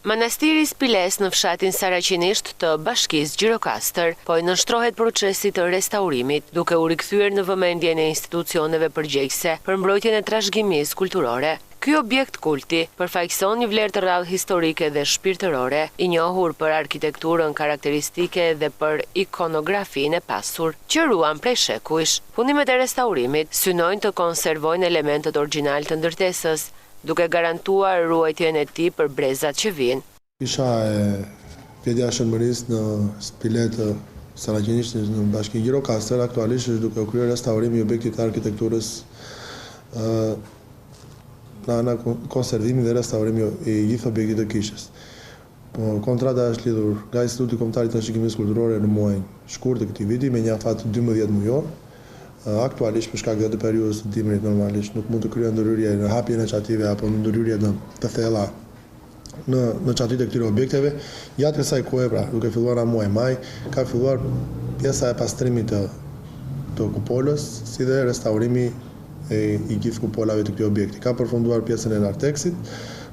Manastiri Spiles në fshatin Saraqinisht të Bashkisë Gjirokastër po i nënshtrohet procesit të restaurimit, duke u rikthyer në vëmendjen e institucioneve përgjegjëse për mbrojtjen e trashëgimisë kulturore. Ky objekt kulti përfaqëson një vlerë të rrallë historike dhe shpirtërore, i njohur për arkitekturën karakteristike dhe për ikonografinë e pasur, që ruan prej shekujsh. Punimet e restaurimit synojnë të konservojnë elementët origjinal të ndërtesës, duke garantuar ruajtjen e tij për brezat që vijnë. Kisha e Pjedja Shënmërisë në Spilet të Saraqinisht në Bashkinë Gjirokastër aktualisht është duke u kryer restaurimi i objektit të arkitekturës në ana konservimi dhe restaurimi i gjithë objektit të kishës. Kontrata është lidhur nga Instituti Kombëtar i Trashëgimisë Kulturore në muajin shkurt të këtij viti me një afat 12 mujor. Aktualisht për shkak të periudhës së dimrit normalisht nuk mund të kryhen ndërhyrje në hapjen e çative apo ndërhyrje të thella në çatit e këtyre objekteve. Gjatë kësaj kohe, pra, duke filluar nga muaji maj, ka filluar pjesa e pastrimit të kupolës, si dhe restaurimi i gjithë kupolave të këtij objekti. Ka përfunduar pjesën e narteksit,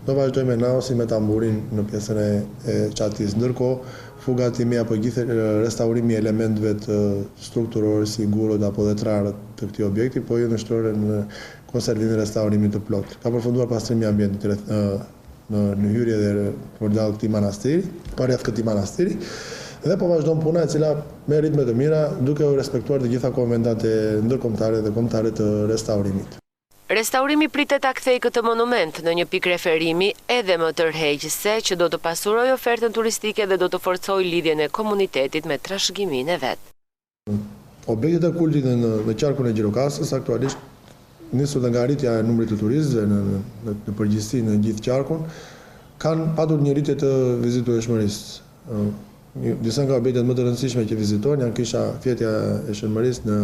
do vazhdojmë me naosin me tamburin në pjesën e çatis. Ndërkohë, fugatimi apo gjithë restaurimi i elementëve të strukturore si gurët apo dhe trarët të këtij objekti, po i nënshtrohen në konservimin dhe restaurimin të plotë. Ka përfunduar pastrimi i ambientit në hyrje dhe përdallë këtij manastiri, rreth këtij manastiri, dhe po vazhdon puna e cila me ritme të mira duke u respektuar të gjitha konventat e ndërkombëtare dhe kombëtare të restaurimit. Restaurimi pritet ta kthejë këtë monument në një pikë referimi edhe më tërheqëse që do të pasurojë ofertën turistike dhe do të forcojë lidhjen e komunitetit me trashëgiminë e vet. Objektet e kultit në qarkun e Gjirokastrës aktualisht nisur nga rritja e numrit të turistëve në përgjithësi në gjithë qarkun, kanë patur një rritje të vizitueshmërisë. Disa nga objektet më të rëndësishme që vizitohen janë kisha Fjetja e Shënmërisë në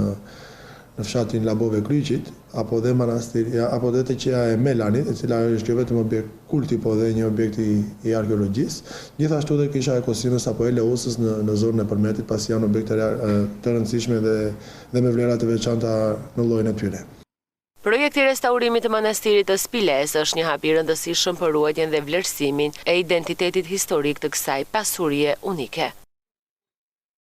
fshatin Labove Kryqit, apo dhe manastiri, apo dhe Teqeja e Melanit, e cila është jo vetëm objekt kulti, po dhe një objekt i arkeologjisë. Gjithashtu dhe kisha e Kosinës apo Eleusës në zonën e Përmetit, pasi janë objekte të rëndësishme dhe me vlera të veçanta në llojin e tyre. Projekti i restaurimit të manastirit të Spiles është një hap i rëndësishëm për ruajtjen dhe vlerësimin e identitetit historik të kësaj pasurie unike.